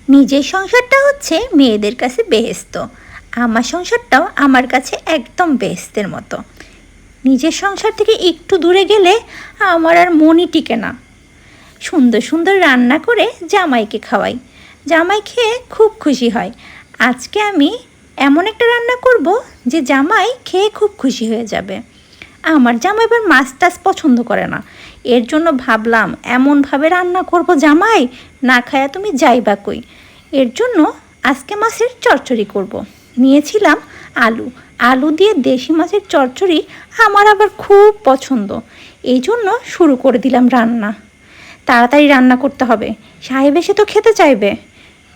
নিজের সংসারটা হচ্ছে মেয়েদের কাছে বেহেশত। আমার সংসারটাও আমার কাছে একদম বেহেশতের মতো। নিজের সংসার থেকে একটু দূরে গেলে আমার আর মনই টিকে না। সুন্দর সুন্দর রান্না করে জামাইকে খাওয়াই, জামাই খেয়ে খুব খুশি হয়। আজকে আমি এমন একটা রান্না করব যে জামাই খেয়ে খুব খুশি হয়ে যাবে। আমার জামাই এবার মাছ টাছ পছন্দ করে না, এর জন্য ভাবলাম এমনভাবে রান্না করব জামাই না খায়া তুমি যাইবা কই। এর জন্য আজকে মাছের চচ্চড়ি করব। নিয়েছিলাম আলু, আলু দিয়ে দেশি মাছের চচ্চড়ি আমার আবার খুব পছন্দ, এই জন্য শুরু করে দিলাম রান্না। তাড়াতাড়ি রান্না করতে হবে, সাহেব এসে তো খেতে চাইবে।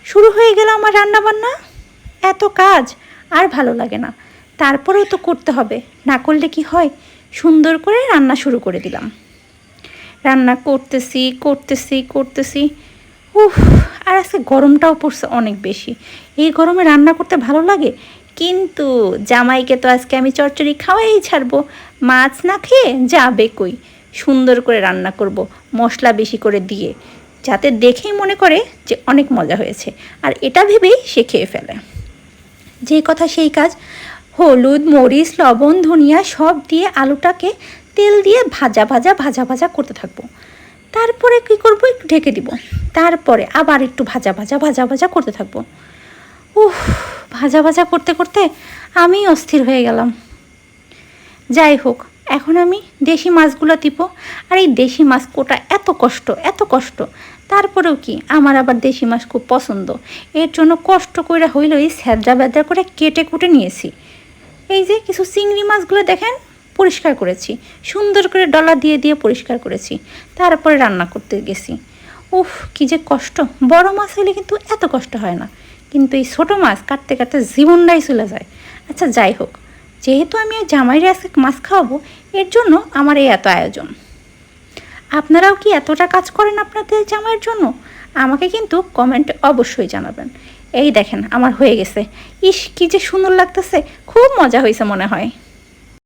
শুরু হয়ে গেল আমার রান্না বান্না। এত কাজ আর ভালো লাগে না, তারপরেও তো করতে হবে, না করলে কি হয়। সুন্দর করে রান্না শুরু করে দিলাম। রান্না করতেছি করতেছি করতেছি উফ, আর আজকে গরমটাও পড়ছে অনেক বেশি। এই গরমে রান্না করতে ভালো লাগে, কিন্তু জামাইকে তো আজকে আমি চচ্চড়ি খাওয়াই ছাড়বো, মাছ না খেয়ে যাবে কই। সুন্দর করে রান্না করব, মশলা বেশি করে দিয়ে, যাতে দেখেই মনে করে যে অনেক মজা হয়েছে, আর এটা ভেবেই সে খেয়ে ফেলে। যে কথা সেই কাজ, হলুদ মরিচ লবণ ধনিয়া সব দিয়ে আলুটাকে তেল দিয়ে ভাজা ভাজা ভাজা ভাজা করতে থাকবো। তারপরে কী করব, একটু ঢেকে দিব, তারপরে আবার একটু ভাজা ভাজা ভাজা ভাজা করতে থাকবো। উফ, ভাজা ভাজা করতে করতে আমি অস্থির হয়ে গেলাম। যাই হোক, এখন আমি দেশি মাছগুলো দিব। আর এই দেশি মাছ কোটা এত কষ্ট এত কষ্ট, তারপরেও কি আমার আবার দেশি মাছ খুব পছন্দ। এর জন্য কষ্ট করে হইলেও এই স্যাঁদরা ব্যাদরা করে কেটে কুটে নিয়েছি। এই যে কিছু চিংড়ি মাছগুলো দেখেন পরিষ্কার করেছি, সুন্দর করে ডলা দিয়ে দিয়ে পরিষ্কার করেছি, তারপরে রান্না করতে গেছি। উফ, কি যে কষ্ট। বড় মাছ হলে কিন্তু এত কষ্ট হয় না, কিন্তু এই ছোটো মাছ কাটতে কাটতে জীবনটাই চলে যায়। আচ্ছা যাই হোক, যেহেতু আমি ওই জামাইরে আজকে মাছ খাওয়াবো, এর জন্য আমার এই এত আয়োজন। আপনারাও কি এতটা কাজ করেন আপনাদের জামাইয়ের জন্য? আমাকে কিন্তু কমেন্টে অবশ্যই জানাবেন। এই দেখেন আমার হয়ে গেছে। ইস, কি যে সুন্দর লাগতেছে, খুব মজা হয়েছে মনে হয়।